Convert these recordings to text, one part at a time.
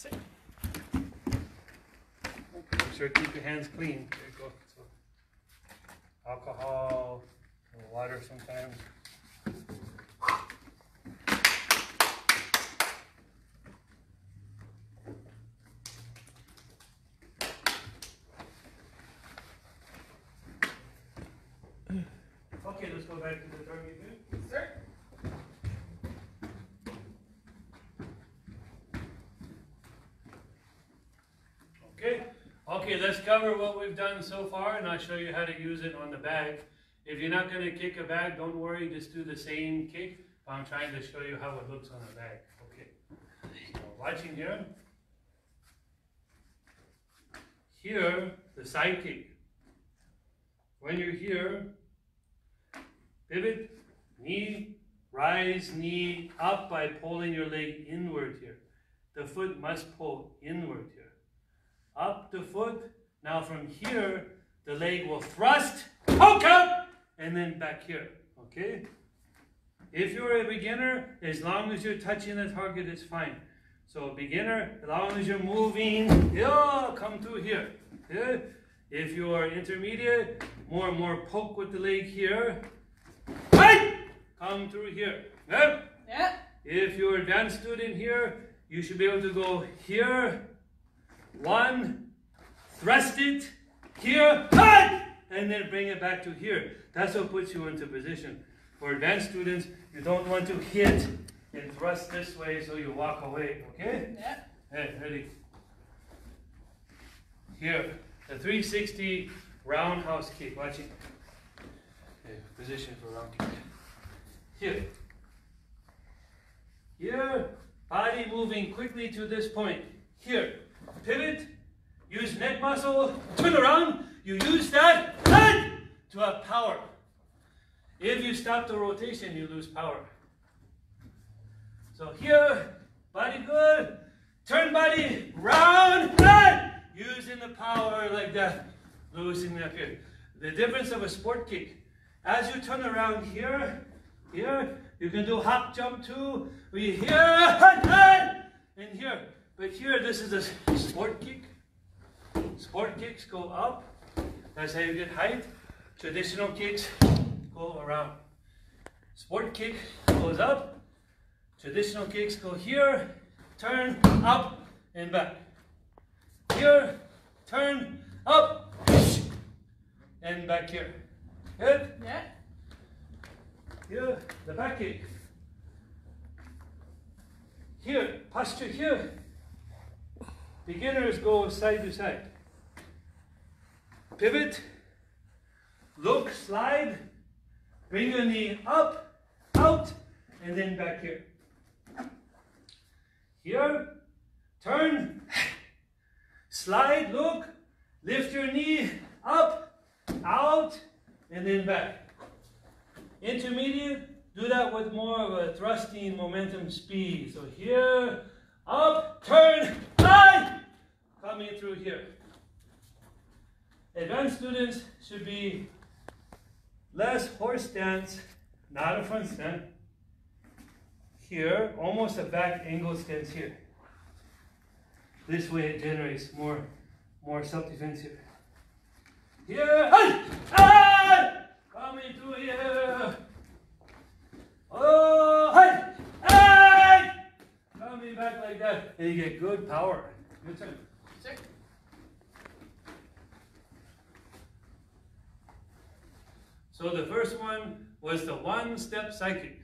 Sit. Make sure to keep your hands clean. There you go. So, alcohol, water sometimes. Okay, let's go back to the target view. Sir? Okay, let's cover what we've done so far, and I'll show you how to use it on the bag. If you're not going to kick a bag, don't worry, just do the same kick. I'm trying to show you how it looks on a bag. Okay, so watching here. Here, the side kick. When you're here, pivot, knee, rise, knee up by pulling your leg inward here. The foot must pull inward here. Up the foot. Now from here, the leg will thrust, poke up, and then back here. Okay? If you're a beginner, as long as you're touching the target, it's fine. So beginner, as long as you're moving, yeah, come through here. Yeah? If you're intermediate, more and more poke with the leg here. Right! Come through here. Yeah? Yeah. If you're advanced student here, you should be able to go here. One, thrust it, here, cut, and then bring it back to here. That's what puts you into position. For advanced students, you don't want to hit and thrust this way so you walk away, okay? Yeah. Hey, ready? Here, the 360 roundhouse kick, watch it. Okay, position for round kick. Here. Here, body moving quickly to this point. Here. Pivot, use neck muscle, turn around, you use that, and to have power. If you stop the rotation, you lose power. So here, body good, turn body, round, and using the power like that, loosening up here. The difference of a sport kick, as you turn around here, you can do hop jump too, we here, and here. But here, this is a sport kick. Sport kicks go up. That's how you get height. Traditional kicks go around. Sport kick goes up. Traditional kicks go here, turn, up, and back. Here, turn, up, and back here. Good? Yeah. Here, the back kick. Here, posture here. Beginners go side to side. Pivot, look, slide, bring your knee up, out, and then back here. Here, turn, slide, look, lift your knee up, out, and then back. Intermediate, do that with more of a thrusting momentum speed. So here, up, turn, slide, coming through here. Advanced students should be less horse stance, not a front stand. Here, almost a back angle stance here. This way it generates more self-defense here. Here, coming through here. Oh, coming back like that, and you get good power. Good turn. Sir? So the first one was the one-step side kick.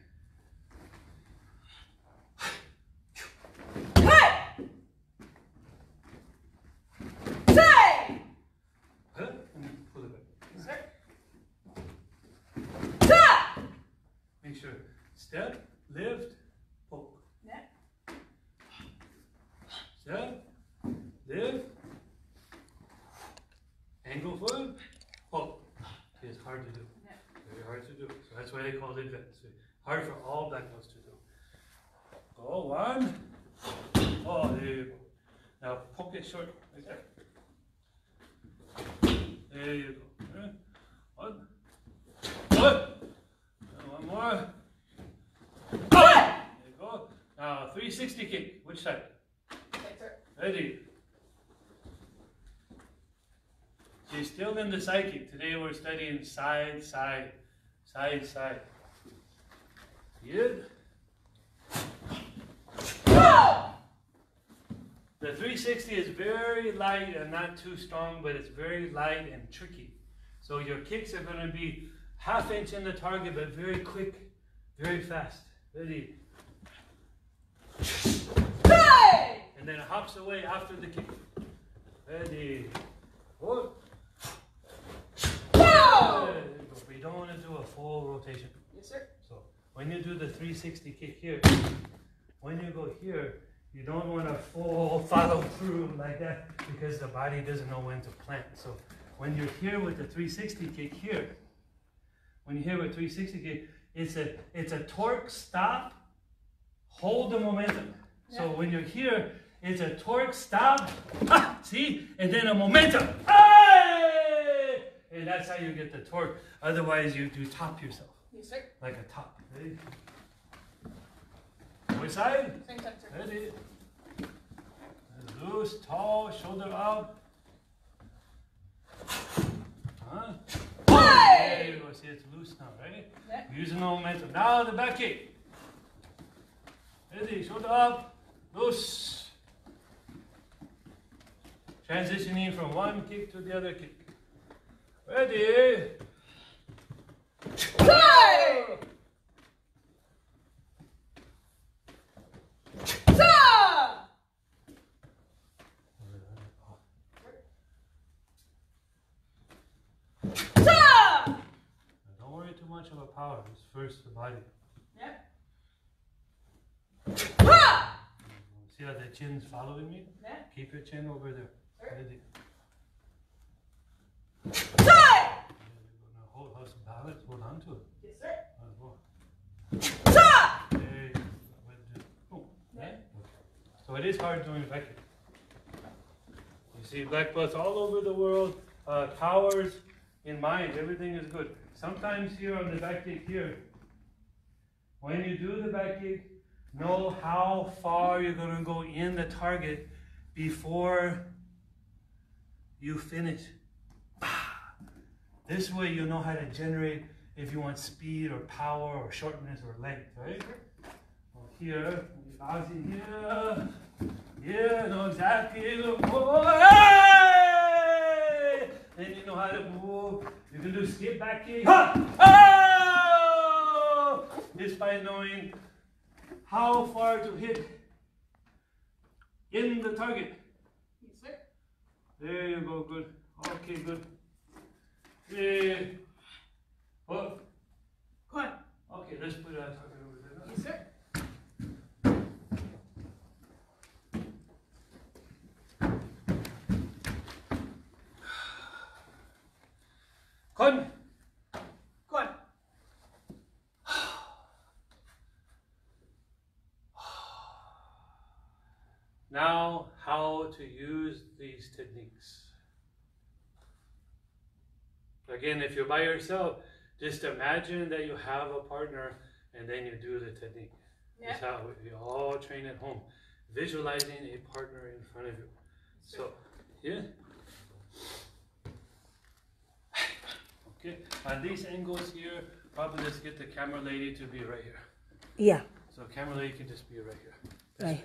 Cut! Say! Huh? And pull it back. Sir? Stop! Make sure. Step, lift, poke. Yeah. Step, lift, angle foot, poke. It's hard to do. Yeah. Very hard to do. So that's why they call it advanced. Hard for all black belts to do. Go one. Oh, there you go. Now poke it short like that. There you go. One. One more. There you go. Now 360 kick. Which side? Okay, sir. Ready? She's still in the side kick. Today we're studying side, side, side, side. Good. Go! The 360 is very light and not too strong, but it's very light and tricky. So your kicks are going to be ½ inch in the target, but very quick, very fast. Ready? Hey! And then it hops away after the kick. Ready? Hold. Go! We don't want to do a full rotation. Yes, sir. So when you do the 360 kick here, when you go here, you don't want to full follow through like that because the body doesn't know when to plant. So when you're here with the 360 kick here, when you're here with 360 kick, it's a torque stop, hold the momentum. Yeah. So when you're here, it's a torque stop, see, and then a momentum. Hey! And that's how you get the torque. Otherwise, you top yourself Yes, sir. like a top. Ready? Which side? Same side, sir. Ready? Loose, tall, shoulder up. Huh? Hey! There you go. See, it's loose now, right? Yeah. Using the momentum. Now the back kick. Ready? Shoulder up. Loose. Transitioning from one kick to the other kick. Ready? Hey! Stop! Stop! Don't worry too much about power. It's first the body. Yeah. Ha! See how the chin's following me? Yeah. Keep your chin over there. Sure. Ready? Stop! Now hold some balance. Hold on to it. Yes, sir. Let's go. Stop! Hey, oh, yeah. So it is hard doing back kick. You see black belts all over the world, towers in mind, everything is good. Sometimes here on the back kick here, when you do the back kick, know how far you're going to go in the target before you finish. This way you know how to generate if you want speed or power or shortness or length, right? Well, here, here, yeah, know exactly. Oh, hey! Then you know how to move. You can do skip back kick. Ha! Oh! Just by knowing how far to hit in the target. Yes, sir. There you go, good. Okay, good. Yeah. Oh. Go on. Okay, let's put our target over there. Yes, sir. Con. Go on. Now, how to use these techniques. Again, if you're by yourself, just imagine that you have a partner and then you do the technique. Yeah. That's how we all train at home. Visualizing a partner in front of you. So, yeah. Okay, on these angles here, probably let's get the camera lady to be right here. Yeah, So camera lady can just be right here. This Right. way.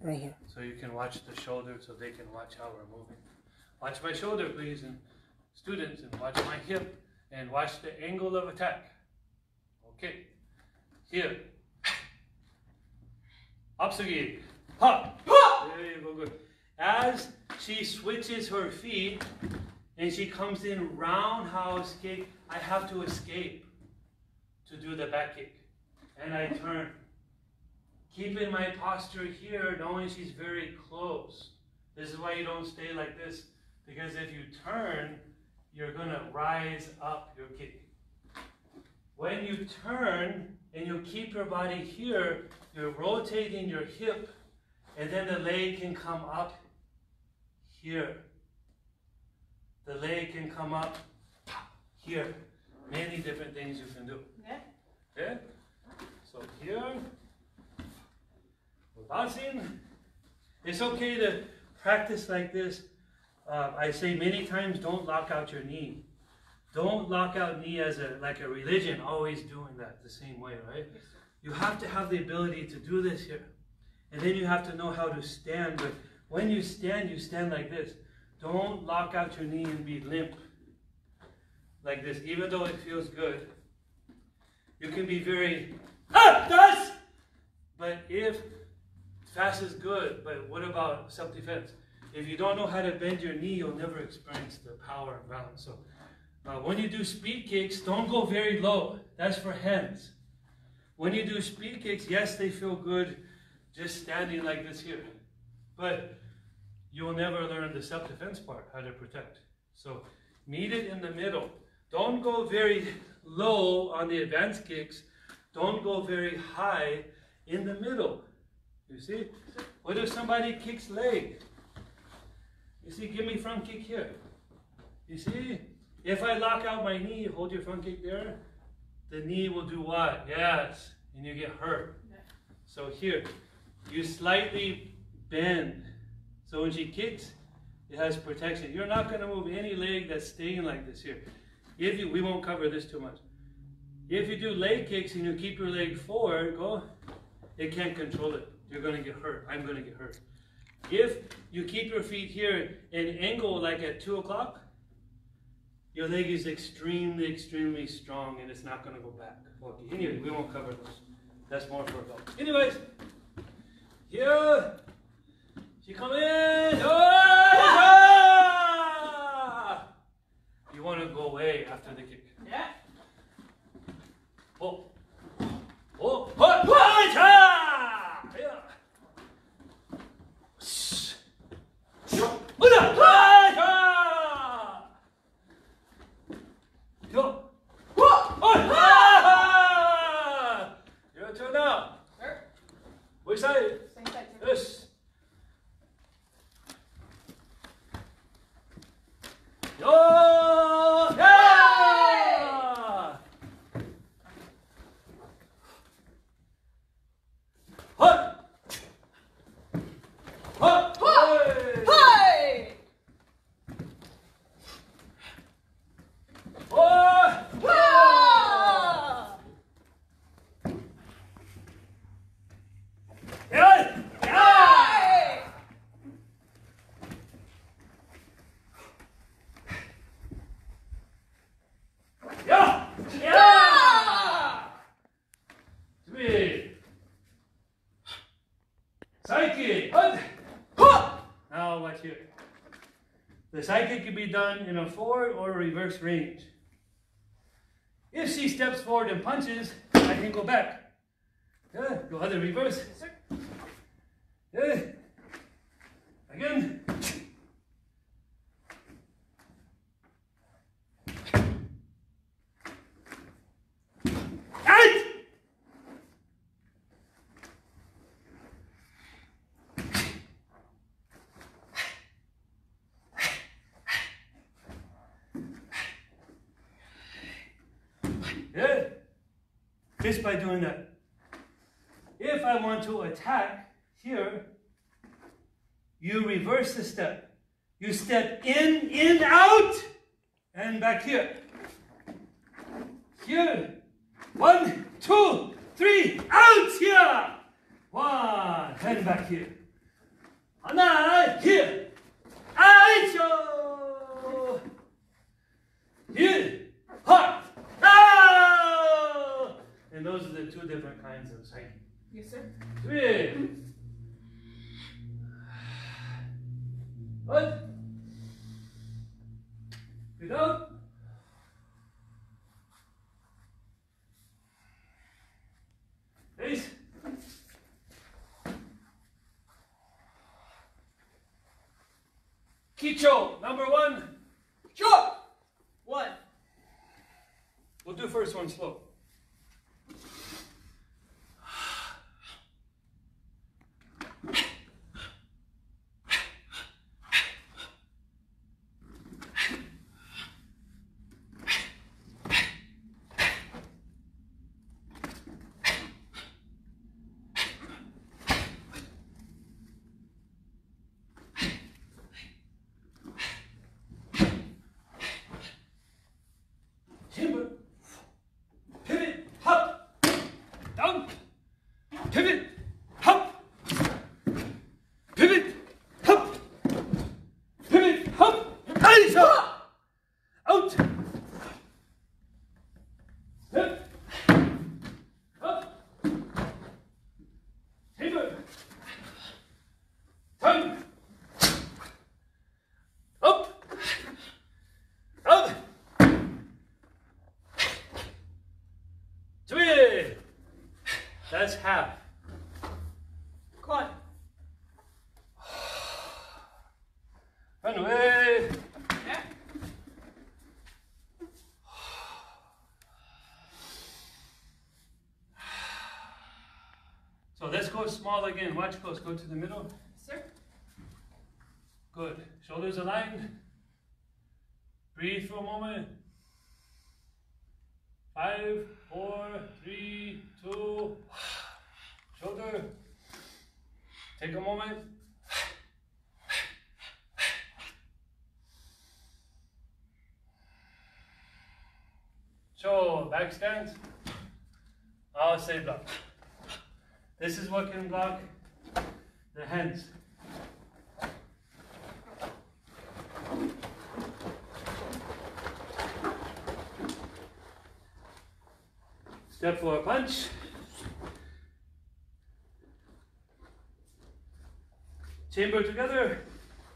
right here. So you can watch the shoulder so they can watch how we're moving. Watch my shoulder, please, and students, and watch my hip, and watch the angle of attack. Okay. Here. Upsugi. Ha! There you go, good. As she switches her feet and she comes in roundhouse kick, I have to escape to do the back kick. And I turn. Keeping my posture here, knowing she's very close. This is why you don't stay like this, because if you turn, you're going to rise up your kick. When you turn and you keep your body here, you're rotating your hip, and then the leg can come up here. The leg can come up here. Many different things you can do. Yeah. Okay? So here, bouncing. It's okay to practice like this. I say many times, don't lock out your knee. Don't lock out knee as like a religion, always doing that the same way, right? You have to have the ability to do this here. And then you have to know how to stand. But when you stand like this. Don't lock out your knee and be limp like this, even though it feels good. You can be very, das! But if fast is good, but what about self-defense? If you don't know how to bend your knee, you'll never experience the power and balance. So when you do speed kicks, don't go very low. That's for hands. When you do speed kicks, yes, they feel good just standing like this here. But you will never learn the self-defense part, how to protect. So meet it in the middle. Don't go very low on the advanced kicks. Don't go very high in the middle. You see? What if somebody kicks leg? You see, give me front kick here. You see? If I lock out my knee, hold your front kick there, the knee will do what? Yes. And you get hurt. So here, you slightly bend. So when she kicks, it has protection. You're not going to move any leg that's staying like this here. We won't cover this too much. If you do leg kicks and you keep your leg forward, it can't control it. You're going to get hurt. I'm going to get hurt. If you keep your feet here and angle like at 2 o'clock, your leg is extremely, extremely strong and it's not going to go back. Okay, anyway, we won't cover those. That's more for adults. Anyways, here. She come in. Oh, you want to go away after the kick. Yeah. Oh. Oh. Oh. Yeah. Your turn now. Sir. Which side? Same side, sir. Yes. Yo! Yeah! Hut! Hut! Hey! Oh! Ah! Yeah! Hey! Yeah! Yeah! Three. Psyche. Hut! Now watch here. The psychic can be done in a forward or a reverse range. If she steps forward and punches, I can go back. Yeah, go other reverse. Yes, sir. Yeah. Again. Out! Yeah. Just by doing that. If I want to attack here, you reverse the step. You step in, out, and back here. Here. 1, 2, 3, out here. 1, and back here. 하나, here. 아이쇼. Here. Hot. Ah! And those are the 2 different kinds of psyche. Yes, sir. 3. What? Get out. Face. Kicho, number 1. Sure. 1. We'll do first one slow. That's half. Quad. Run away. Yeah. So let's go small again. Watch close. Go to the middle. Sir. Good. Shoulders aligned. Breathe for a moment. 5, 4, 3, 2. Shoulder. Take a moment. So, back stance. I'll say block. This is what can block the hands. Step for a punch. Chamber together.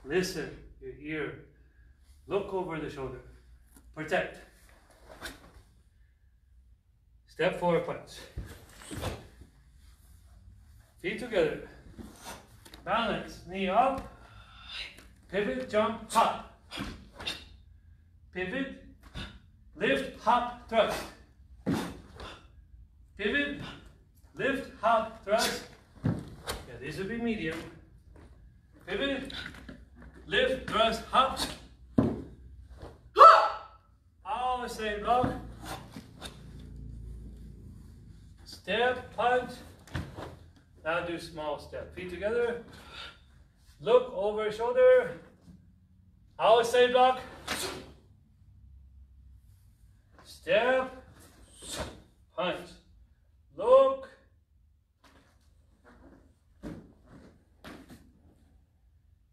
Listen, your ear. Look over the shoulder. Protect. Step forward punch. Feet together. Balance. Knee up. Pivot, jump, hop. Pivot. Lift, hop, thrust. Pivot. Lift, hop, thrust. Yeah, these would be medium. Pivot. Lift, thrust, hop. All the same block. Step, punch. Now do small step. Feet together. Look over shoulder. Always same block. Step. Punch. Look.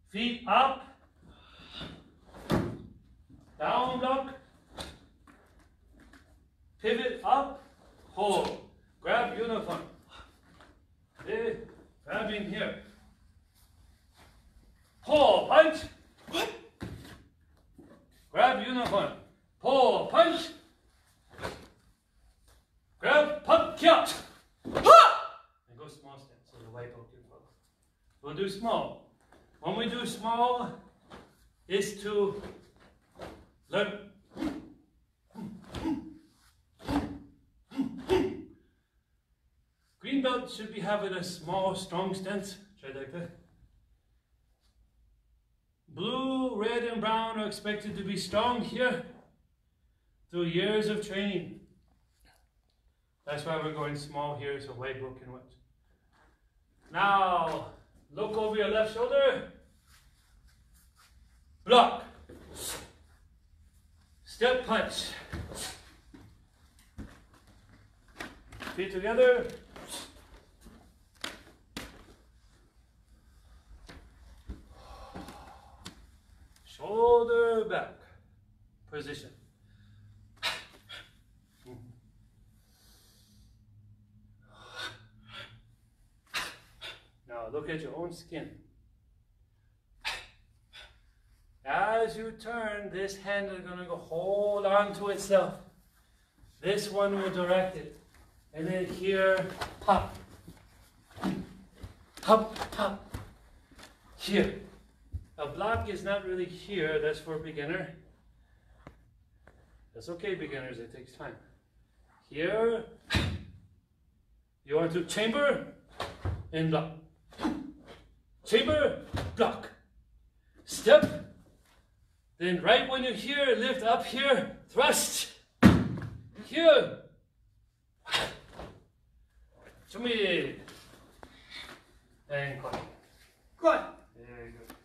Feet up. Down block. Pivot up. Hold. Grab uniform. Grabbing here. Pull, punch. Grab uniform. Pull, punch. Grab, pump, kick. And go small step so the white belt can follow. We'll do small. When we do small, is to learn. Green belt should be having a small, strong stance. Try like that. Blue, red, and brown are expected to be strong here through years of training. That's why we're going small here so white belt can watch. Now, look over your left shoulder. Block. Step punch. Feet together. Shoulder back. Position. Now look at your own skin. As you turn, this hand is going to go hold on to itself. This one will direct it. And then here, pop. Pop, pop. Here. A block is not really here. That's for a beginner. That's okay, beginners. It takes time. Here. You want to chamber and block. Chamber, block. Step. Then right when you're here, lift up here. Thrust. Here. 준비. And cut. Quad. Very good.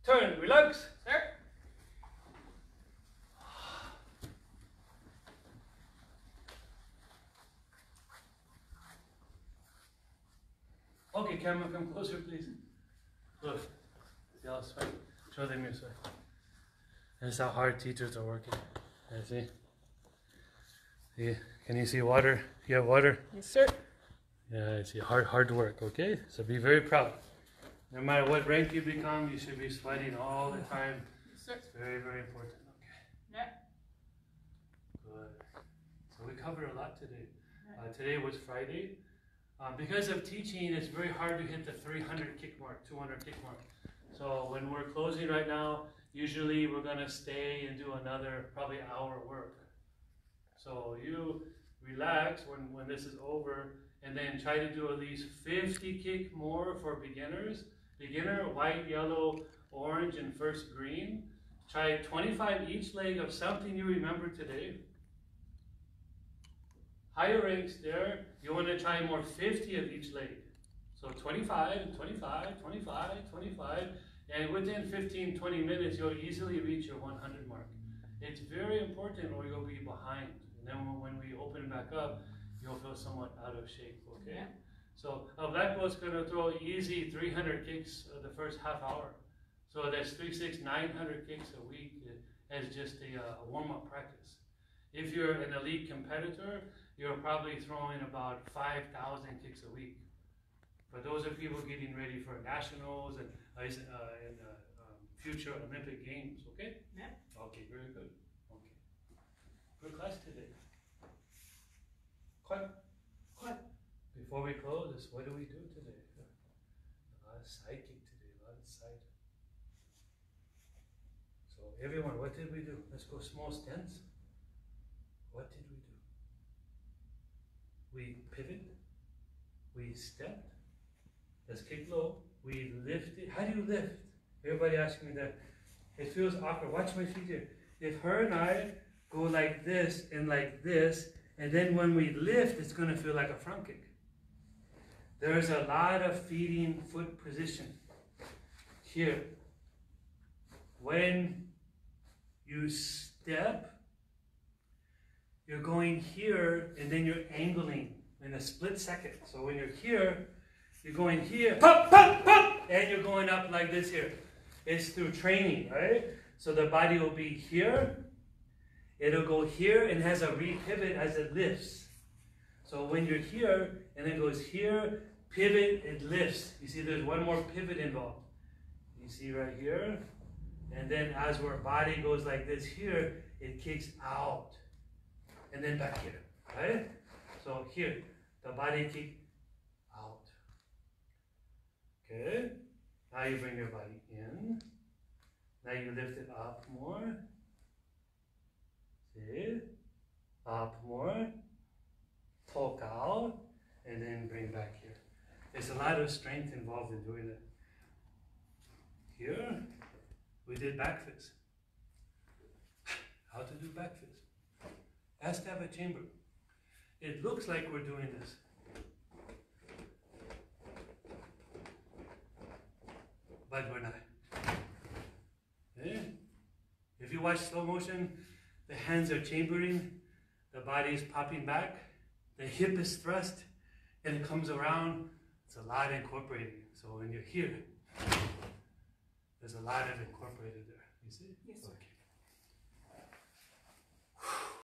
Turn, relax. Sir. Okay, camera, come closer, please. Look. See how sweat? Show them your sweat. That's how hard teachers are working. You see? See? Can you see water? You have water? Yes, sir. Yeah, I see. Hard work, okay? So be very proud. No matter what rank you become, you should be sweating all the time. Yes, sir. It's very, very important, okay? Yeah. Good. So we covered a lot today. Today was Friday. Because of teaching, it's very hard to hit the 300 kick mark, 200 kick mark. So when we're closing right now, usually we're going to stay and do another probably hour work. So you relax when this is over, and then try to do at least 50 kick more for beginners. Beginner, white, yellow, orange, and first green. Try 25 each leg of something you remember today. Higher ranks there, you want to try more 50 of each leg. So 25, 25, 25, 25, and within 15, 20 minutes, you'll easily reach your 100 mark. It's very important or you'll be behind. And then when we open back up, you'll feel somewhat out of shape, okay? Yeah. So Black Belt's gonna throw easy 300 kicks the first half hour. So that's 900 kicks a week as just a warm-up practice. If you're an elite competitor, you're probably throwing about 5,000 kicks a week. For those of people getting ready for nationals and future Olympic Games, okay? Yeah. Okay, very good. Okay. Good class today. Quiet. Before we close, what do we do today? A lot of side kick today, a lot of side. So everyone, what did we do? Let's go small stance. What did we do? We pivot, we stepped, let's kick low, we lifted. How do you lift? Everybody asking me that. It feels awkward. Watch my feet here. If her and I go like this, and then when we lift, it's going to feel like a front kick. There's a lot of feeding foot position here. When you step, you're going here, and then you're angling in a split second. So when you're here, you're going here, pop, pop, pop, and you're going up like this here. It's through training, right? So the body will be here, it'll go here, and has a re-pivot as it lifts. So when you're here, and it goes here, pivot, it lifts. You see there's one more pivot involved. You see right here? And then as our body goes like this here, it kicks out. And then back here, right? So here, the body kick out. Okay? Now you bring your body in. Now you lift it up more. See? Up more. Poke out. And then bring back here. There's a lot of strength involved in doing it. Here, we did back fist. How to do back fist. Has to have a chamber. It looks like we're doing this. But we're not. Okay? If you watch slow motion, the hands are chambering, the body is popping back, the hip is thrust, and it comes around. It's a lot incorporated. So when you're here, there's a lot of incorporated there. You see? Yes, sir. Okay.